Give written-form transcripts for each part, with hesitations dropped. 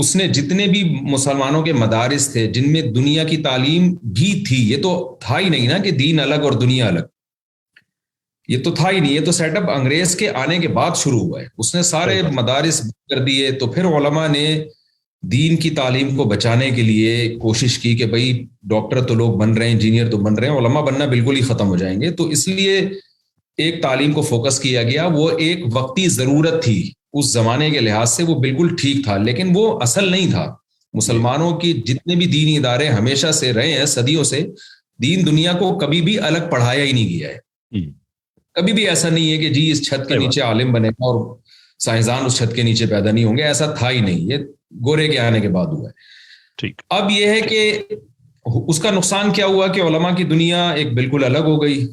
اس نے جتنے بھی مسلمانوں کے مدارس تھے جن میں دنیا کی تعلیم بھی تھی، یہ تو تھا ہی نہیں نا کہ دین الگ اور دنیا الگ، یہ تو تھا ہی نہیں، یہ تو سیٹ اپ انگریز کے آنے کے بعد شروع ہوا ہے. اس نے سارے مدارس کر دیے، تو پھر علماء نے دین کی تعلیم کو بچانے کے لیے کوشش کی کہ بھئی ڈاکٹر تو لوگ بن رہے ہیں، انجینئر تو بن رہے ہیں، علماء بننا بالکل ہی ختم ہو جائیں گے. تو اس لیے ایک تعلیم کو فوکس کیا گیا. وہ ایک وقتی ضرورت تھی، اس زمانے کے لحاظ سے وہ بالکل ٹھیک تھا، لیکن وہ اصل نہیں تھا. مسلمانوں کی جتنے بھی دینی ادارے ہمیشہ سے رہے ہیں، صدیوں سے، دین دنیا کو کبھی بھی الگ پڑھایا ہی نہیں گیا ہے. کبھی بھی ایسا نہیں ہے کہ جی اس چھت کے نیچے عالم بنے گا اور سائنسدان اس چھت کے نیچے پیدا نہیں ہوں گے، ایسا تھا ہی نہیں. یہ گورے کے آنے کے بعد ہوا ہے. ٹھیک. اب یہ ہے کہ اس کا نقصان کیا ہوا کہ علماء کی دنیا ایک بالکل الگ ہو گئی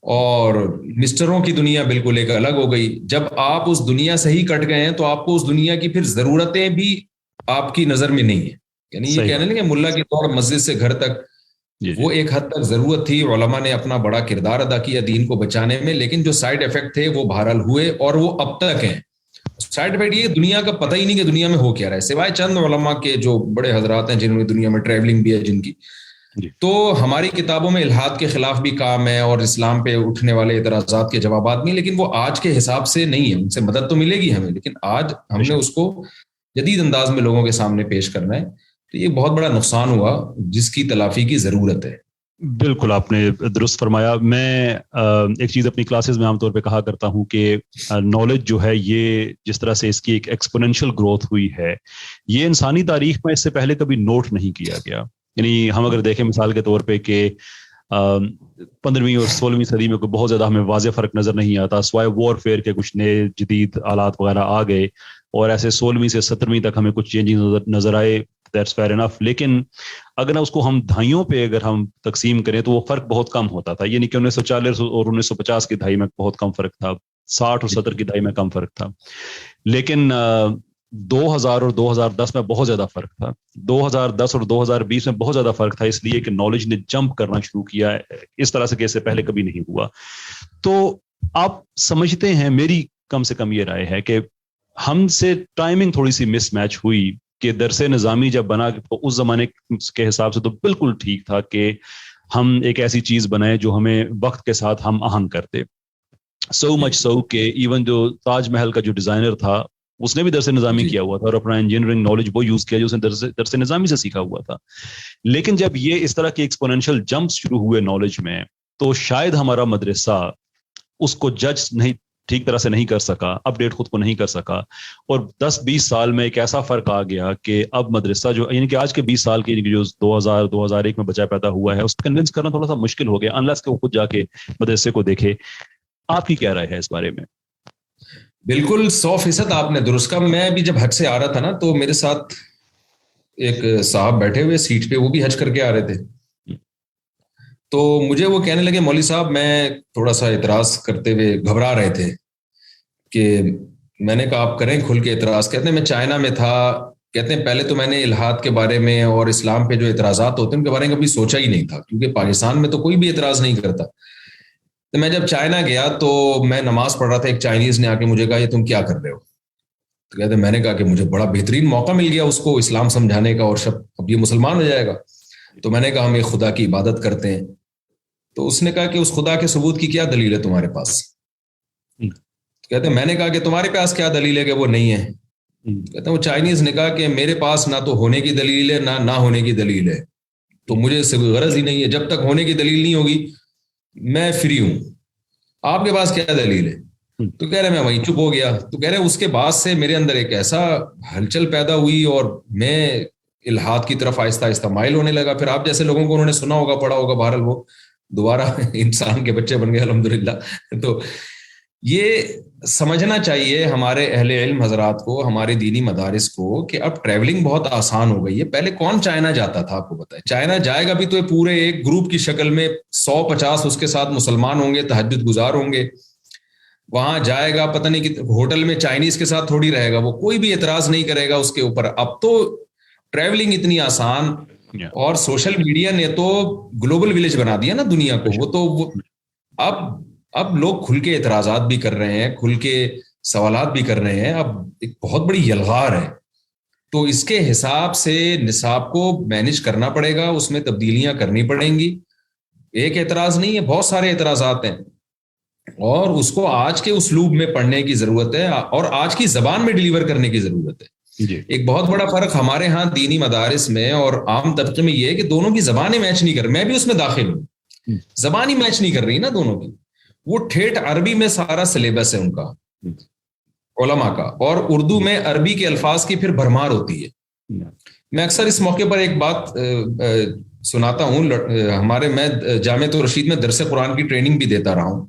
اور مسٹروں کی دنیا بالکل ایک الگ ہو گئی. جب آپ اس دنیا سے ہی کٹ گئے ہیں تو آپ کو اس دنیا کی پھر ضرورتیں بھی آپ کی نظر میں نہیں ہیں. یعنی یہ کہنے لیں کہ ملا کی طور مسجد سے گھر تک وہ ایک حد تک ضرورت تھی. علماء نے اپنا بڑا کردار ادا کیا دین کو بچانے میں، لیکن جو سائیڈ ایفیکٹ تھے وہ بہرحال ہوئے اور وہ اب تک ہیں. سائیڈ ایفیکٹ یہ دنیا کا پتہ ہی نہیں کہ دنیا میں ہو کیا رہا ہے، سوائے چند علماء کے جو بڑے حضرات ہیں جنہوں نے دنیا میں ٹریولنگ بھی ہے جن کی. تو ہماری کتابوں میں الحاد کے خلاف بھی کام ہے اور اسلام پہ اٹھنے والے اعتراضات کے جوابات بھی، لیکن وہ آج کے حساب سے نہیں ہے. ان سے مدد تو ملے گی ہمیں، لیکن آج ہم نے اس کو جدید انداز میں لوگوں کے سامنے پیش کرنا ہے. تو یہ بہت بڑا نقصان ہوا جس کی تلافی کی ضرورت ہے. بالکل آپ نے درست فرمایا. میں ایک چیز اپنی کلاسز میں عام طور پہ کہا کرتا ہوں کہ نالج جو ہے یہ جس طرح سے اس کی ایک ایکسپوننشل گروتھ ہوئی ہے، یہ انسانی تاریخ میں اس سے پہلے کبھی نوٹ نہیں کیا گیا. یعنی ہم اگر دیکھیں مثال کے طور پہ کہ 15ویں اور 16ویں صدی میں کوئی بہت زیادہ ہمیں واضح فرق نظر نہیں آتا، سوائے وار فیئر کے کچھ نئے جدید آلات وغیرہ آ گئے، اور ایسے 16ویں سے 17ویں تک ہمیں کچھ چینجز نظر آئے. That's fair enough. لیکن اگر اس کو ہم دہائیوں پہ اگر ہم تقسیم کریں تو وہ فرق بہت کم ہوتا تھا. یعنی کہ 1940 اور 1950 کی دہائی میں بہت کم فرق تھا، 60 اور 70 کی دہائی میں کم فرق تھا. لیکن 2000 اور 2010 میں بہت زیادہ فرق تھا. 2010 اور 2020 میں بہت زیادہ فرق تھا، اس لیے کہ نالج نے جمپ کرنا شروع کیا اس طرح سے کہ اس سے پہلے کبھی نہیں ہوا. تو آپ سمجھتے ہیں، میری کم سے کم یہ رائے ہے کہ ہم سے ٹائمنگ تھوڑی سی مس میچ ہوئی کہ درس نظامی جب بنا تو اس زمانے کے حساب سے تو بالکل ٹھیک تھا کہ ہم ایک ایسی چیز بنائیں جو ہمیں وقت کے ساتھ ہم آہنگ کرتے. سو مچ سو کہ ایون جو تاج محل کا جو ڈیزائنر تھا اس نے بھی درس نظامی کیا ہوا تھا اور اپنا انجینئرنگ نالج وہ یوز کیا جو اس نے درس نظامی سے سیکھا ہوا تھا. لیکن جب یہ اس طرح کی ایکسپوننشل جمپس شروع ہوئے نالج میں، تو شاید ہمارا مدرسہ اس کو جج نہیں ٹھیک طرح سے نہیں کر سکا، اپ ڈیٹ خود کو نہیں کر سکا، اور 10-20 سال میں ایک ایسا فرق آ گیا کہ اب مدرسہ جو یعنی کہ آج کے 20 سال کے جو 2000-2001 میں بچہ پیدا ہوا ہے اس کو کنونس کرنا تھوڑا سا مشکل ہو گیا، انلیس کہ وہ خود جا کے مدرسے کو دیکھے. آپ کی کیا رائے ہے اس بارے میں؟ بالکل 100% آپ نے درست کہا. میں بھی جب حج سے آ رہا تھا نا تو میرے ساتھ ایک صاحب بیٹھے ہوئے سیٹ پہ، وہ بھی حج کر کے آ رہے تھے. تو مجھے وہ کہنے لگے مولوی صاحب، میں تھوڑا سا اعتراض کرتے ہوئے گھبرا رہے تھے کہ میں نے کہا آپ کریں کھل کے اعتراض. کہتے ہیں میں چائنا میں تھا، کہتے ہیں پہلے تو میں نے الحاد کے بارے میں اور اسلام پہ جو اعتراضات ہوتے ہیں ان کے بارے میں کبھی سوچا ہی نہیں تھا، کیونکہ پاکستان میں تو کوئی بھی اعتراض نہیں کرتا. تو میں جب چائنا گیا تو میں نماز پڑھ رہا تھا، ایک چائنیز نے آ کے مجھے کہا یہ تم کیا کر رہے ہو؟ تو کہتے ہیں میں نے کہا کہ مجھے بڑا بہترین موقع مل گیا اس کو اسلام سمجھانے کا، اور اب یہ مسلمان ہو جائے گا. تو میں نے کہا ہم ایک خدا کی عبادت کرتے ہیں. تو اس نے کہا کہ اس خدا کے ثبوت کی کیا دلیل ہے تمہارے پاس؟ کہتے ہیں میں نے کہا کہ تمہارے پاس کیا دلیل ہے کہ وہ نہیں ہے؟ کہتے ہیں وہ چائنیز نے کہا کہ میرے پاس نہ تو ہونے کی دلیل ہے نہ ہونے کی دلیل ہے، تو مجھے اس سے کوئی غرض ہی نہیں ہے. جب تک ہونے کی دلیل نہیں ہوگی میں فری ہوں. آپ کے پاس کیا دلیل ہے؟ تو کہہ رہے میں وہیں چپ ہو گیا. تو کہہ رہے اس کے بعد سے میرے اندر ایک ایسا ہلچل پیدا ہوئی اور میں الحاد کی طرف آہستہ آہستہ مائل ہونے لگا. پھر آپ جیسے لوگوں کو انہوں نے سنا ہوگا، پڑھا ہوگا، بہرحال وہ دوبارہ انسان کے بچے بن گئے الحمدللہ. تو یہ سمجھنا چاہیے ہمارے اہل علم حضرات کو، ہمارے دینی مدارس کو، کہ اب ٹریولنگ بہت آسان ہو گئی ہے. پہلے کون چائنا جاتا تھا؟ آپ کو پتہ ہے چائنا جائے گا بھی تو پورے ایک گروپ کی شکل میں 100-50 اس کے ساتھ مسلمان ہوں گے، تہجد گزار ہوں گے. وہاں جائے گا پتہ نہیں کہ ہوٹل میں چائنیز کے ساتھ تھوڑی رہے گا، وہ کوئی بھی اعتراض نہیں کرے گا اس کے اوپر. اب تو ٹریولنگ اتنی آسان، اور سوشل میڈیا نے تو گلوبل ولیج بنا دیا نا دنیا کو. وہ تو اب لوگ کھل کے اعتراضات بھی کر رہے ہیں، کھل کے سوالات بھی کر رہے ہیں. اب ایک بہت بڑی یلغار ہے. تو اس کے حساب سے نصاب کو مینج کرنا پڑے گا, اس میں تبدیلیاں کرنی پڑیں گی. ایک اعتراض نہیں ہے, بہت سارے اعتراضات ہیں, اور اس کو آج کے اسلوب میں پڑھنے کی ضرورت ہے اور آج کی زبان میں ڈیلیور کرنے کی ضرورت ہے. ایک بہت بڑا فرق ہمارے ہاں دینی مدارس میں اور عام طبقے میں یہ ہے کہ دونوں کی زبانیں میچ نہیں کر, میں بھی اس میں داخل ہوں, زبان ہی میچ نہیں کر رہی نا دونوں کی. وہ ٹھیٹ عربی میں سارا سلیبس ہے ان کا علماء کا, اور اردو میں عربی کے الفاظ کی پھر بھرمار ہوتی ہے. میں اکثر اس موقع پر ایک بات سناتا ہوں, میں جامعۃ الرشید میں درس قرآن کی ٹریننگ بھی دیتا رہا ہوں.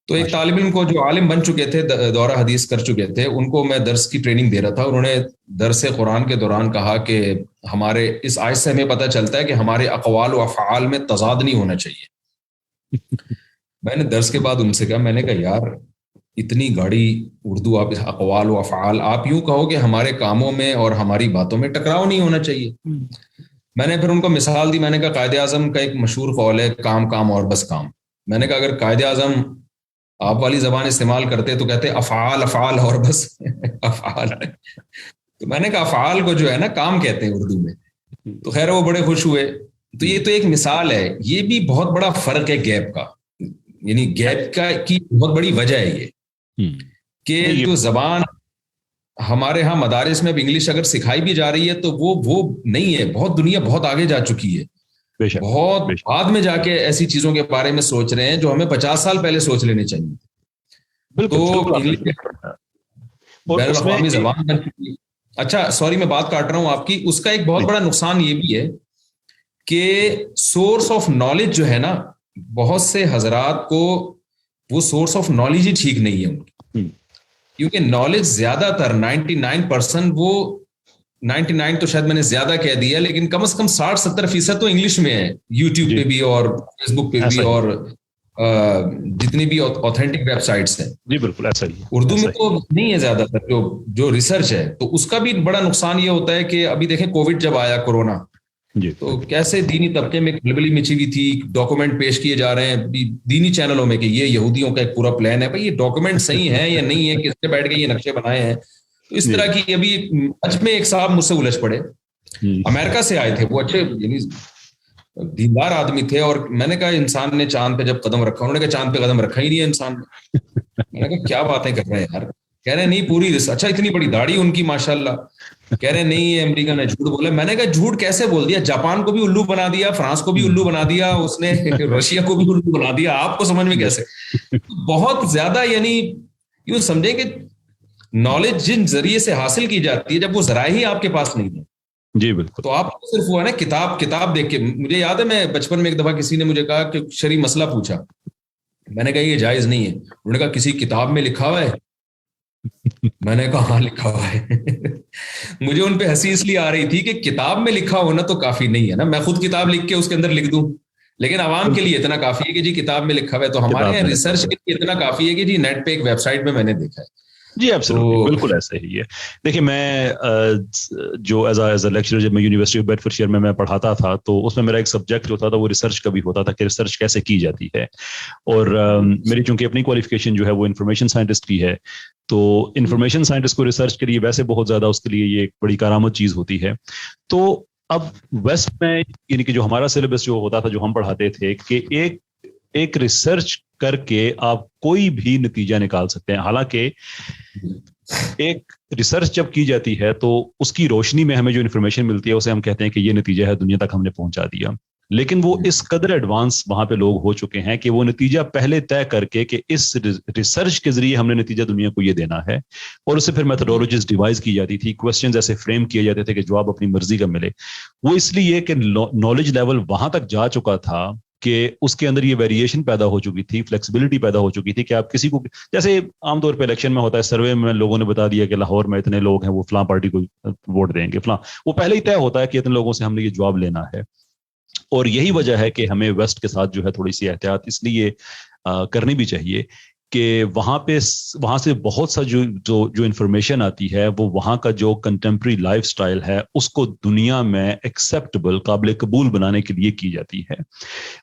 تو ایک طالب علم کو جو عالم بن چکے تھے, دورہ حدیث کر چکے تھے, ان کو میں درس کی ٹریننگ دے رہا تھا. انہوں نے درس قرآن کے دوران کہا کہ ہمارے اس آیت سے ہمیں پتہ چلتا ہے کہ ہمارے اقوال و افعال میں تضاد نہیں ہونا چاہیے. میں نے درس کے بعد ان سے کہا, میں نے کہا یار اتنی گاڑی اردو, آپ اقوال و افعال, آپ یوں کہو کہ ہمارے کاموں میں اور ہماری باتوں میں ٹکراؤ نہیں ہونا چاہیے. میں نے پھر ان کو مثال دی, میں نے کہا قائد اعظم کا ایک مشہور قول ہے, کام کام اور بس کام. میں نے کہا اگر قائد اعظم آپ والی زبان استعمال کرتے تو کہتے افعال افعال اور بس افعال. تو میں نے کہا افعال کو جو ہے نا کام کہتے ہیں اردو میں. تو خیر وہ بڑے خوش ہوئے. تو یہ تو ایک مثال ہے, یہ بھی بہت بڑا فرق ہے گیپ کا, یعنی گیپ کا کی بہت بڑی وجہ ہے یہ کہ جو زبان ہمارے ہاں مدارس میں انگلش اگر سکھائی بھی جا رہی ہے تو وہ نہیں ہے. بہت دنیا بہت آگے جا چکی ہے, بہت بعد میں جا کے ایسی چیزوں کے بارے میں سوچ رہے ہیں جو ہمیں 50 سال پہلے سوچ لینے چاہیے. تو انگلش بین الاقوامی زبان بن چکی ہے. اچھا سوری میں بات کاٹ رہا ہوں آپ کی. اس کا ایک بہت بڑا نقصان یہ بھی ہے کہ سورس آف نالج جو ہے نا, بہت سے حضرات کو وہ سورس آف نالج ہی ٹھیک نہیں ہے ان کی, کیونکہ نالج زیادہ تر 99% وہ 99 تو شاید میں نے زیادہ کہہ دیا, لیکن کم از کم 60-70% تو انگلش میں ہے, یوٹیوب پہ بھی اور فیس بک پہ بھی اور جتنی بھی اوتھینٹک ویب سائٹس ہیں. جی بالکل ایسا ہی. اردو میں تو نہیں ہے زیادہ تر جو ریسرچ ہے. تو اس کا بھی بڑا نقصان یہ ہوتا ہے کہ ابھی دیکھیں کووڈ جب آیا کورونا, تو کیسے دینی طبقے میں کھلبلی مچی ہوئی تھی, ڈاکومنٹ پیش کیے جا رہے ہیں دینی چینلوں میں کہ یہ یہودیوں کا ایک پورا پلان ہے. بھائی یہ ڈاکومنٹ صحیح ہے یا نہیں ہے, کس سے بیٹھ کے یہ نقشے بنائے ہیں. تو اس طرح کی ابھی اج میں ایک صاحب مجھ سے الجھ پڑے, امریکہ سے آئے تھے, وہ اچھے یعنی دیندار آدمی تھے, اور میں نے کہا انسان نے چاند پہ جب قدم رکھا, انہوں نے کہا چاند پہ قدم رکھا ہی نہیں ہے انسان نے. میں نے کہا کیا باتیں کر رہے ہیں یار. کہہ رہے نہیں پوری, اچھا اتنی بڑی داڑھی ان کی ماشاءاللہ. کہہ رہے نہیں امریکہ نے جھوٹ بولا. میں نے کہا جھوٹ کیسے بول دیا, جاپان کو بھی الو بنا دیا, فرانس کو بھی الو بنا دیا, اس نے رشیا کو بھی الو بنا دیا, آپ کو سمجھ میں کیسے. بہت زیادہ یعنی یوں سمجھیں کہ نالج جن ذریعے سے حاصل کی جاتی ہے, جب وہ ذرائع ہی آپ کے پاس نہیں ہے, جی بالکل, تو آپ کو صرف وہ ہے نا کتاب دیکھ کے. مجھے یاد ہے میں بچپن میں ایک دفعہ کسی نے مجھے کہا کہ شرعی مسئلہ پوچھا, میں نے کہا یہ جائز نہیں ہے. انہوں نے کہا کسی کتاب میں لکھا ہوا ہے. میں نے کہا ہاں لکھا ہوا ہے. مجھے ان پہ ہنسی اس لیے آ رہی تھی کہ کتاب میں لکھا ہونا تو کافی نہیں ہے نا, میں خود کتاب لکھ کے اس کے اندر لکھ دوں, لیکن عوام کے لیے اتنا کافی ہے کہ جی کتاب میں لکھا ہوا ہے. تو ہمارے یہاں ریسرچ کے لیے اتنا کافی ہے کہ جی نیٹ پہ ایک ویب سائٹ میں میں نے دیکھا ہے. جی ایبسولوٹلی, بالکل ایسا ہی ہے. دیکھیں میں جو ایز اے لیکچرر جب میں یونیورسٹی آف بیڈفورڈ شائر میں پڑھاتا تھا, تو اس میں میرا ایک سبجیکٹ جو تھا وہ ریسرچ کا بھی ہوتا تھا کہ ریسرچ کیسے کی جاتی ہے. اور میری چونکہ اپنی کوالیفیکیشن جو ہے وہ انفارمیشن سائنٹسٹ کی ہے, تو انفارمیشن سائنٹسٹ کو ریسرچ کے لیے ویسے بہت زیادہ اس کے لیے یہ ایک بڑی کارآمد چیز ہوتی ہے. تو اب ویسٹ میں یعنی کہ جو ہمارا سلیبس جو ہوتا تھا, جو ہم پڑھاتے تھے, کہ ایک ریسرچ کر کے آپ کوئی بھی نتیجہ نکال سکتے ہیں. حالانکہ ایک ریسرچ جب کی جاتی ہے تو اس کی روشنی میں ہمیں جو انفارمیشن ملتی ہے اسے ہم کہتے ہیں کہ یہ نتیجہ ہے, دنیا تک ہم نے پہنچا دیا. لیکن وہ اس قدر ایڈوانس وہاں پہ لوگ ہو چکے ہیں کہ وہ نتیجہ پہلے طے کر کے کہ اس ریسرچ کے ذریعے ہم نے نتیجہ دنیا کو یہ دینا ہے, اور اس سے پھر میتھڈولوجیز ڈیوائز کی جاتی تھی, کوسچنز ایسے فریم کیے جاتے تھے کہ جواب اپنی مرضی کا ملے. وہ اس لیے کہ نالج لیول وہاں تک جا چکا تھا کہ اس کے اندر یہ ویریشن پیدا ہو چکی تھی, فلیکسیبلٹی پیدا ہو چکی تھی کہ آپ کسی کو, جیسے عام طور پہ الیکشن میں ہوتا ہے, سروے میں لوگوں نے بتا دیا کہ لاہور میں اتنے لوگ ہیں وہ فلاں پارٹی کو ووٹ دیں گے, فلاں, وہ پہلے ہی طے ہوتا ہے کہ اتنے لوگوں سے ہم نے یہ جواب لینا ہے. اور یہی وجہ ہے کہ ہمیں ویسٹ کے ساتھ جو ہے تھوڑی سی احتیاط اس لیے کرنی بھی چاہیے کہ وہاں سے بہت سا جو انفارمیشن آتی ہے وہ وہاں کا جو کنٹمپری لائف سٹائل ہے اس کو دنیا میں ایکسیپٹیبل قابل قبول بنانے کے لیے کی جاتی ہے.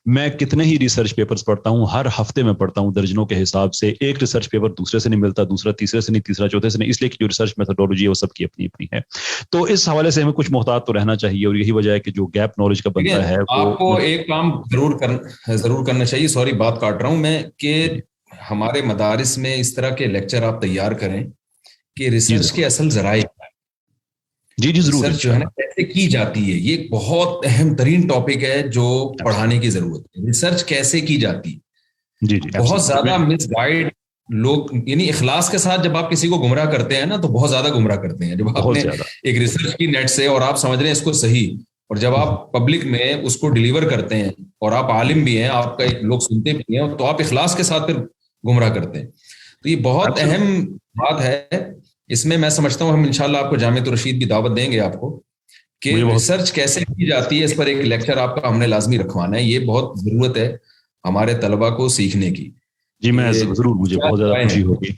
میں کتنے ہی ریسرچ پیپرز پڑھتا ہوں, ہر ہفتے میں پڑھتا ہوں درجنوں کے حساب سے. ایک ریسرچ پیپر دوسرے سے نہیں ملتا, دوسرا تیسرے سے نہیں, تیسرا چوتھے سے نہیں, اس لیے کہ جو ریسرچ میتھڈولوجی ہے وہ سب کی اپنی اپنی ہے. تو اس حوالے سے ہمیں کچھ محتاط تو رہنا چاہیے, اور یہی وجہ ہے کہ جو گیپ نالج کا بنتا ہے آپ کو ایک کام ضرور کرنا چاہیے. سوری بات کاٹ رہا ہوں میں, کہ ہمارے مدارس میں اس طرح کے لیکچر آپ تیار کریں کہ ریسرچ کے اصل ذرائع, جی ضرور, ریسرچ جو ہے نا کیسے کی جاتی ہے, یہ ایک بہت اہم ترین ٹاپک ہے جو پڑھانے کی ضرورت ہے. ریسرچ کیسے کی جاتی ہے, جی بہت زیادہ مس گائیڈ لوگ, یعنی اخلاص کے ساتھ جب آپ کسی کو گمراہ کرتے ہیں نا تو بہت زیادہ گمراہ کرتے ہیں. جب آپ نے ایک ریسرچ کی نیٹ سے اور آپ سمجھ رہے ہیں اس کو صحیح, اور جب آپ پبلک میں اس کو ڈیلیور کرتے ہیں اور آپ عالم بھی ہیں, آپ کا ایک لوگ سنتے بھی ہیں, تو آپ اخلاص کے ساتھ پھر گمراہ کرتے ہیں. تو یہ بہت اہم بات ہے. اس میں سمجھتا ہوں ہم انشاءاللہ آپ کو جامعۃ الرشید بھی دعوت دیں گے آپ کو, کہ ریسرچ کیسے کی جاتی ہے اس پر ایک لیکچر آپ کا ہم نے لازمی رکھوانا ہے. یہ بہت ضرورت ہے ہمارے طلبہ کو سیکھنے کی. جی میں ضرور, مجھے بہت زیادہ خوشی ہوگی.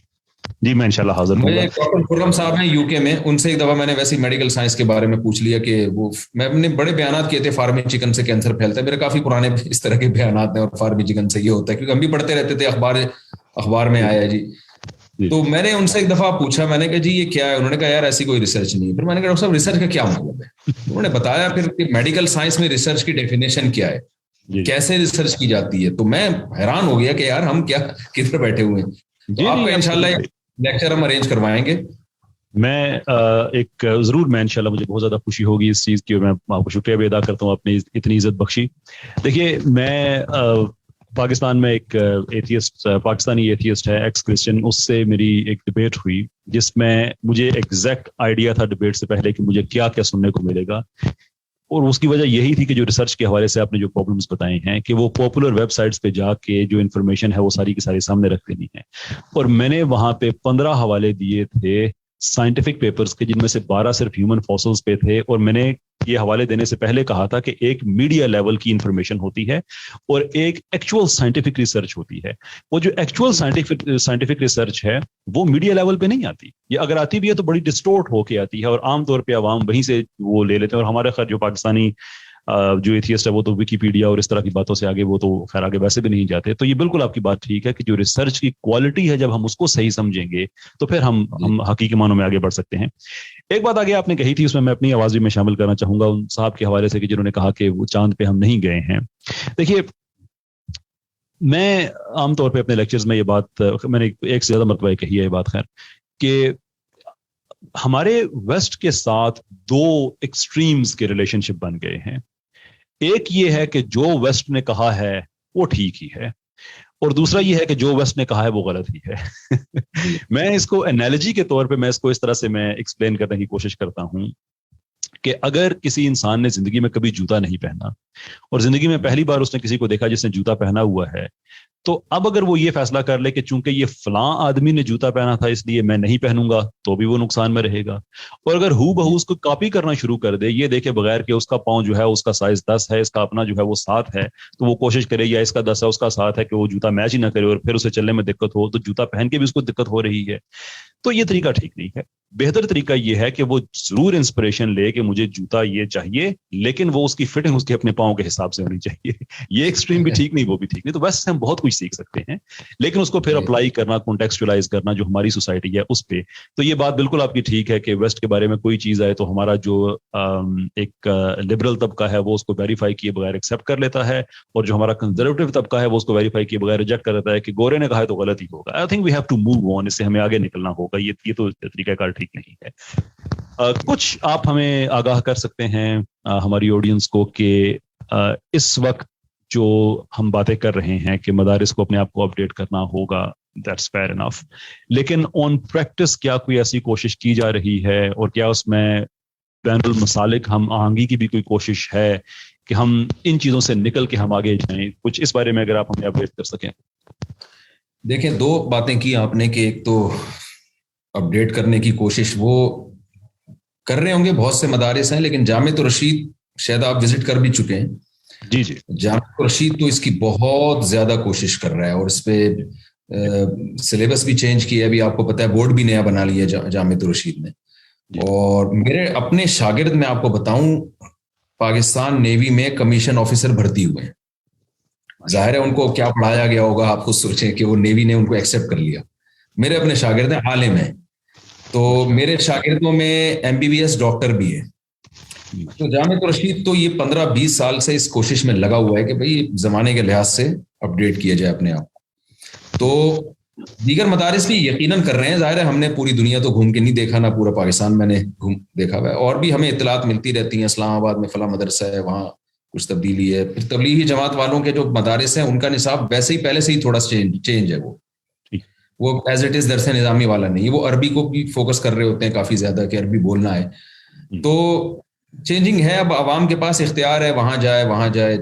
جی میں انشاءاللہ حاضر ہوں گا. ڈاکٹر خرم صاحب ہیں یو کے میں, ان سے ایک دفعہ میں نے ویسے میڈیکل سائنس کے بارے میں پوچھ لیا کہ وہ, میں نے بڑے بیانات کیے تھے فارمی چکن سے کینسر پھیلتا ہے. میرے کافی پرانے اس طرح کے بیانات ہیں, اور فارمی چکن سے یہ ہوتا ہے, کیونکہ ہم بھی پڑھتے رہتے تھے, اخبار میں آیا جی. تو میں نے ان سے ایک دفعہ پوچھا, میں نے کہا جی یہ کیا ہے؟ انہوں نے کہا یار ایسی کوئی ریسرچ نہیں ہے. پھر میں نے کہا ڈاکٹر صاحب ریسرچ کا کیا مطلب ہے؟ انہوں نے بتایا پھر کہ میڈیکل سائنس میں ریسرچ کی ڈیفینیشن کیا ہے, کیسے ریسرچ کی جاتی ہے. تو میں حیران ہو گیا کہ یار ہم کیا کدھر بیٹھے ہوئے ہیں. تو آپ کا انشاءاللہ لیکچر ہم ارینج کروائیں گے. میں ضرور, میں انشاءاللہ, مجھے بہت زیادہ خوشی ہوگی اس چیز کی, اور میں آپ کو شکریہ بھی ادا کرتا ہوں, آپ نے اتنی عزت بخشی. دیکھیے میں پاکستان میں ایک ایتھیسٹ, پاکستانی ایتھیسٹ ہے ایکس کرسچن, اس سے میری ایک ڈبیٹ ہوئی جس میں مجھے ایگزیکٹ آئیڈیا تھا ڈبیٹ سے پہلے کہ مجھے کیا کیا سننے کو ملے گا. اور اس کی وجہ یہی تھی کہ جو ریسرچ کے حوالے سے آپ نے جو پرابلمس بتائے ہیں کہ وہ پاپولر ویب سائٹس پہ جا کے جو انفارمیشن ہے وہ ساری کی ساری سامنے رکھ دینی ہے. اور میں نے وہاں پہ 15 حوالے دیے تھے سائنٹیفک پیپرز کے, جن میں سے 12 صرف ہیومن فاسلز پہ تھے. اور میں نے یہ حوالے دینے سے پہلے کہا تھا کہ ایک میڈیا لیول کی انفارمیشن ہوتی ہے اور ایک ایکچوئل سائنٹیفک ریسرچ ہوتی ہے. وہ جو ایکچوئل سائنٹیفک ریسرچ ہے وہ میڈیا لیول پہ نہیں آتی, یہ اگر آتی بھی ہے تو بڑی ڈسٹورٹ ہو کے آتی ہے, اور عام طور پہ عوام وہیں سے وہ لے لیتے ہیں. اور ہمارے خیر جو پاکستانی جو ایتھیسٹ ہے وہ تو ویکیپیڈیا اور اس طرح کی باتوں سے آگے, وہ تو خیر آگے ویسے بھی نہیں جاتے. تو یہ بالکل آپ کی بات ٹھیک ہے کہ جو ریسرچ کی کوالٹی ہے جب ہم اس کو صحیح سمجھیں گے تو پھر ہم حقیقی معنوں میں آگے بڑھ سکتے ہیں. ایک بات آگے آپ نے کہی تھی, اس میں اپنی آواز بھی میں شامل کرنا چاہوں گا ان صاحب کے حوالے سے کہ جنہوں نے کہا کہ وہ چاند پہ ہم نہیں گئے ہیں. دیکھیے میں عام طور پہ اپنے لیکچرز میں یہ بات, میں نے ایک سے زیادہ مرتبہ کہی ہے یہ بات, خیر کہ ہمارے ویسٹ کے ساتھ 2 ایکسٹریمز کے ریلیشن شپ بن گئے ہیں. ایک یہ ہے کہ جو ویسٹ نے کہا ہے وہ ٹھیک ہی ہے, اور دوسرا یہ ہے کہ جو ویسٹ نے کہا ہے وہ غلط ہی ہے. میں اس کو انالوجی کے طور پہ میں اس کو اس طرح سے میں ایکسپلین کرنے کی کوشش کرتا ہوں کہ اگر کسی انسان نے زندگی میں کبھی جوتا نہیں پہنا اور زندگی میں پہلی بار اس نے کسی کو دیکھا جس نے جوتا پہنا ہوا ہے, تو اب اگر وہ یہ فیصلہ کر لے کہ چونکہ یہ فلاں آدمی نے جوتا پہنا تھا اس لیے میں نہیں پہنوں گا, تو بھی وہ نقصان میں رہے گا. اور اگر ہو بہو اس کو کاپی کرنا شروع کر دے, یہ دیکھے بغیر کہ اس کا پاؤں جو ہے اس کا سائز 10 ہے, اس کا اپنا جو ہے وہ 7 ہے, تو وہ کوشش کرے یا اس کا 10 ہے اس کا 7 ہے کہ وہ جوتا میچ ہی نہ کرے, اور پھر اسے چلنے میں دقت ہو, تو جوتا پہن کے بھی اس کو دقت ہو رہی ہے. تو یہ طریقہ ٹھیک نہیں ہے. بہتر طریقہ یہ ہے کہ وہ ضرور انسپریشن لے کہ مجھے جوتا یہ چاہیے, لیکن وہ اس کی فٹنگ اس کے اپنے پاؤں کے حساب سے ہونی چاہیے. یہ ایکسٹریم بھی ٹھیک نہیں, وہ بھی ٹھیک نہیں. تو ویسے سے ہم بہت کچھ سیکھ سکتے ہیں, لیکن اس کو پھر اپلائی کرنا, کانٹیکسچولائز کرنا جو ہماری سوسائٹی ہے اس پہ. تو یہ بات بالکل آپ کی ٹھیک ہے کہ ویسٹ کے بارے میں کوئی چیز آئے تو ہمارا جو ایک لبرل طبقہ ہے وہ اس کو ویریفائی کیے بغیر ایکسیپٹ کر لیتا ہے, اور جو ہمارا کنزرویٹو طبقہ ہے وہ اس کو ویریفائی کیے بغیر ریجیکٹ کر دیتا ہے کہ گورے نے کہا ہے تو غلط ہی ہوگا. I think we have to move on, اس سے ہمیں آگے نکلنا ہوگا. یہ تو طریقہ کار ٹھیک نہیں ہے. کچھ آپ ہمیں آگاہ کر سکتے ہیں ہماری آڈینس کو کہ اس وقت جو ہم باتیں کر رہے ہیں کہ مدارس کو اپنے آپ کو اپڈیٹ کرنا ہوگا, دیٹس فیئر انف, لیکن آن پریکٹس کیا کوئی ایسی کوشش کی جا رہی ہے, اور کیا اس میں بین المسالک ہم آہنگی کی بھی کوئی کوشش ہے کہ ہم ان چیزوں سے نکل کے ہم آگے جائیں؟ کچھ اس بارے میں اگر آپ ہمیں اپڈیٹ کر سکیں. دیکھیں 2 باتیں کی آپ نے, کہ ایک تو اپڈیٹ کرنے کی کوشش وہ کر رہے ہوں گے, بہت سے مدارس ہیں, لیکن جامعۃ الرشید شاید آپ وزٹ کر بھی چکے ہیں. جی جامعۃ الرشید تو اس کی بہت زیادہ کوشش کر رہا ہے, اور اس پہ سلیبس بھی چینج کیا ہے، ابھی آپ کو پتا ہے بورڈ بھی نیا بنا لیا جامعۃ الرشید نے. اور میرے اپنے شاگرد میں آپ کو بتاؤں پاکستان نیوی میں کمیشن آفیسر بھرتی ہوئے ہیں. ظاہر ہے ان کو کیا پڑھایا گیا ہوگا، آپ خود سوچیں کہ وہ نیوی نے ان کو ایکسیپٹ کر لیا. میرے اپنے شاگرد ہیں، عالم ہیں. تو میرے شاگردوں میں MBBS ڈاکٹر بھی ہے. تو جامعۃ الرشید تو یہ 15-20 سال سے اس کوشش میں لگا ہوا ہے کہ بھئی زمانے کے لحاظ سے اپڈیٹ کیا جائے اپنے آپ. تو دیگر مدارس بھی یقیناً کر رہے ہیں. ظاہر ہے ہم نے پوری دنیا تو گھوم کے نہیں دیکھا، نہ پورا پاکستان میں نے دیکھا ہوا ہے، اور بھی ہمیں اطلاعات ملتی رہتی ہیں. اسلام آباد میں فلاں مدرسہ ہے، وہاں کچھ تبدیلی ہے. پھر تبلیغی جماعت والوں کے جو مدارس ہیں ان کا نصاب ویسے ہی پہلے سے ہی تھوڑا چینج ہے. وہ ایز اٹ از درس نظامی والا نہیں، وہ عربی کو بھی فوکس کر رہے ہوتے ہیں کافی زیادہ کہ عربی بولنا ہے. تو چینجنگ ہے. اب عوام کے پاس اختیار ہے، وہاں جائے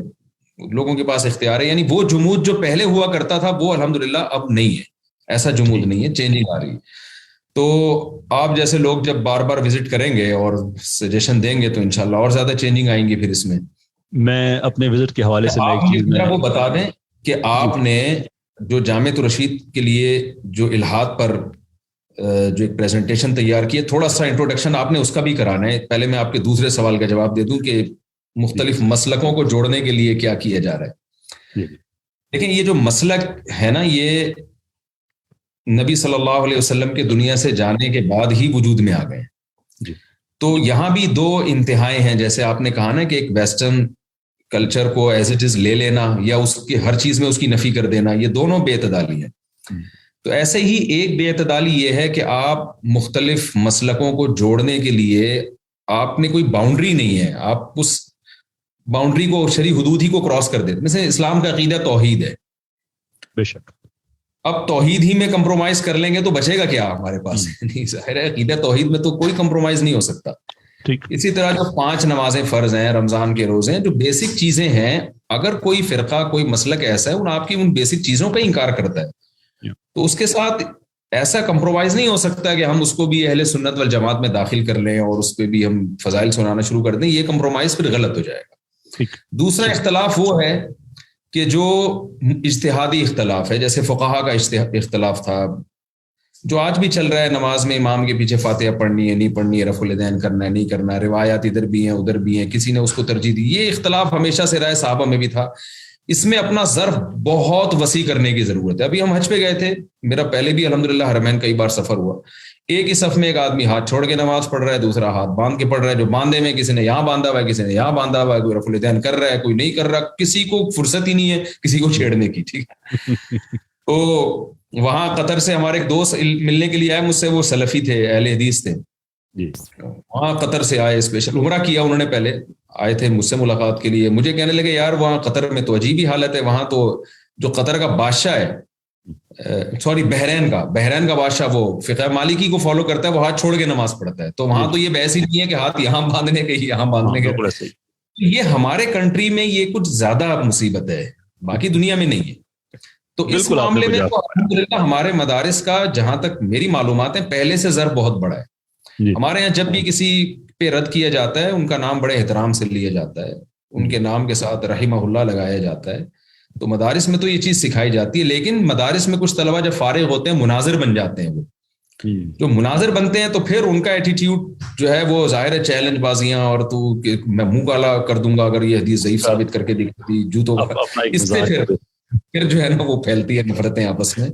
لوگوں کے پاس اختیار ہے. یعنی وہ جمود جو پہلے ہوا کرتا تھا وہ الحمدللہ اب نہیں ہے. ایسا جمود نہیں ہے، چینجنگ آ رہی ہے. تو آپ جیسے لوگ جب بار بار وزٹ کریں گے اور سجیشن دیں گے تو انشاءاللہ اور زیادہ چینجنگ آئیں گی. پھر اس میں اپنے وزٹ کے حوالے سے میں ایک چیز وہ بتا دیں کہ آپ نے جو جامعۃ الرشید کے لیے جو الہاد پر جو ایک پریزنٹیشن تیار کی ہے، تھوڑا سا انٹروڈکشن آپ نے اس کا بھی کرانا ہے. پہلے میں آپ کے دوسرے سوال کا جواب دے دوں کہ مختلف مسلکوں کو جوڑنے کے لیے کیا کیا جا رہا ہے. لیکن یہ جو مسلک ہے نا، یہ نبی صلی اللہ علیہ وسلم کے دنیا سے جانے کے بعد ہی وجود میں آ گئے. تو یہاں بھی دو انتہائیں ہیں. جیسے آپ نے کہا نا کہ ایک ویسٹرن کلچر کو ایز اٹ از لے لینا یا اس کے ہر چیز میں اس کی نفی کر دینا، یہ دونوں بے اعتدالی ہیں. تو ایسے ہی ایک بے اعتدالی یہ ہے کہ آپ مختلف مسلکوں کو جوڑنے کے لیے آپ نے کوئی باؤنڈری نہیں ہے، آپ اس باؤنڈری کو شرعی حدود ہی کو کراس کر دیتے. مثلا اسلام کا عقیدہ توحید ہے، بے شک. اب توحید ہی میں کمپرومائز کر لیں گے تو بچے گا کیا ہمارے پاس؟ نہیں، ظاہر ہے عقیدہ توحید میں تو کوئی کمپرومائز نہیں ہو سکتا. اسی طرح جو 5 نمازیں فرض ہیں، رمضان کے روزے ہیں، جو بیسک چیزیں ہیں، اگر کوئی فرقہ کوئی مسلک ایسا ہے آپ کی ان بیسک چیزوں کا انکار کرتا ہے تو اس کے ساتھ ایسا کمپرومائز نہیں ہو سکتا کہ ہم اس کو بھی اہل سنت والجماعت میں داخل کر لیں اور اس پہ بھی ہم فضائل سنانا شروع کر دیں. یہ کمپرومائز پھر غلط ہو جائے گا. دوسرا اختلاف وہ ہے کہ جو اجتہادی اختلاف ہے، جیسے فقہا کا اختلاف تھا جو آج بھی چل رہا ہے. نماز میں امام کے پیچھے فاتحہ پڑھنی ہے نہیں پڑھنی ہے، رفع الیدین کرنا ہے نہیں کرنا ہے، روایات ادھر بھی ہیں ادھر بھی ہیں، کسی نے اس کو ترجیح دی. یہ اختلاف ہمیشہ سے رہا ہے، صحابہ میں بھی تھا. اس میں اپنا ظرف بہت وسیع کرنے کی ضرورت ہے. ابھی ہم حج پہ گئے تھے، میرا پہلے بھی الحمدللہ حرمین کئی بار سفر ہوا. ایک ہی صف میں ایک آدمی ہاتھ چھوڑ کے نماز پڑھ رہا ہے، دوسرا ہاتھ باندھ کے پڑھ رہا ہے. جو باندھے میں کسی نے یہاں باندھا ہوا ہے، کسی نے یہاں باندھا ہوا ہے، کوئی رفع الیدین کر رہا ہے، کوئی نہیں کر رہا. کسی کو فرصت ہی نہیں ہے کسی کو چھیڑنے کی. ٹھیک تو وہاں قطر سے ہمارے ایک دوست ملنے کے لیے آئے مجھ سے، وہ سلفی تھے، اہل حدیث تھے. وہاں قطر سے آئے، اسپیشل عمرہ کیا انہوں نے، پہلے آئے تھے مجھ سے ملاقات کے لیے. مجھے کہنے لگے یار وہاں قطر میں تو عجیب ہی حالت ہے. وہاں تو جو قطر کا بادشاہ ہے، سوری بحرین کا بادشاہ، وہ فقہ مالکی کو فالو کرتا ہے، وہ ہاتھ چھوڑ کے نماز پڑھتا ہے. تو وہاں تو یہ بحث ہی نہیں ہے کہ ہاتھ یہاں باندھنے کے یہاں باندھنے کے. یہ ہمارے کنٹری میں یہ کچھ زیادہ مصیبت ہے، باقی دنیا میں نہیں ہے. تو اس معاملے میں تو الحمدللہ ہمارے مدارس کا جہاں تک میری معلومات ہیں پہلے سے ضرب بہت بڑا ہے. ہمارے یہاں جب بھی کسی پہ رد کیا جاتا ہے ان کا نام بڑے احترام سے لیا جاتا ہے، ان کے نام کے ساتھ رحمہ اللہ لگایا جاتا ہے. تو مدارس میں تو یہ چیز سکھائی جاتی ہے. لیکن مدارس میں کچھ طلبہ جب فارغ ہوتے ہیں مناظر بن جاتے ہیں. وہ جو مناظر بنتے ہیں تو پھر ان کا ایٹیٹیوڈ جو ہے وہ ظاہر ہے چیلنج بازیاں، اور تو میں منہ کالا کر دوں گا اگر یہ حدیث ضعیف ثابت کر کے دکھتی جوتوں کا، اس سے پھر جو ہے نا وہ پھیلتی ہے نفرتیں آپس میں.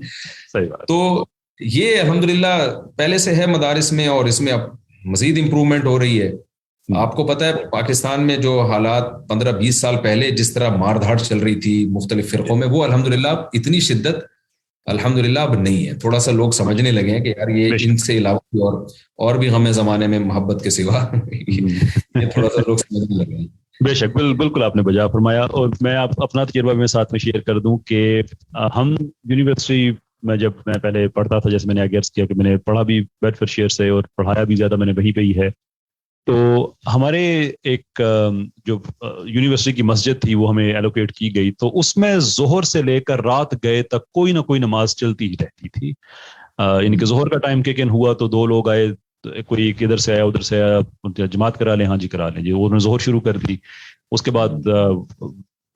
تو یہ الحمدللہ پہلے سے ہے مدارس میں، اور اس میں اب مزید امپروومنٹ ہو رہی ہے. آپ کو پتہ ہے پاکستان میں جو حالات 15-20 سال پہلے جس طرح مار دھاڑ چل رہی تھی مختلف فرقوں میں، وہ الحمدللہ اتنی شدت الحمدللہ اب نہیں ہے. تھوڑا سا لوگ سمجھنے لگے ہیں کہ یار یہ ان سے علاوہ اور بھی غم زمانے میں محبت کے سوا یہ تھوڑا سا لوگ سمجھنے لگے ہیں. بے شک، بالکل آپ نے بجا فرمایا. اور میں اپنا تجربہ میں ساتھ میں شیئر کر دوں کہ ہم یونیورسٹی میں جب میں پہلے پڑھتا تھا، جیسے میں نے عرض کیا کہ میں نے پڑھا بھی بیڈفورڈ شائر سے اور پڑھایا بھی زیادہ میں نے وہیں پہ ہی ہے. تو ہمارے ایک جو یونیورسٹی کی مسجد تھی وہ ہمیں ایلوکیٹ کی گئی، تو اس میں ظہر سے لے کر رات گئے تک کوئی نہ کوئی نماز چلتی ہی رہتی تھی. ان کے ظہر کا ٹائم کیکن ہوا تو 2 لوگ آئے، کوئی ادھر سے آیا ادھر سے آیا، جماعت کرا لیں، ہاں جی کرا لیں جی. انہوں نے ظہر شروع کر دی. اس کے بعد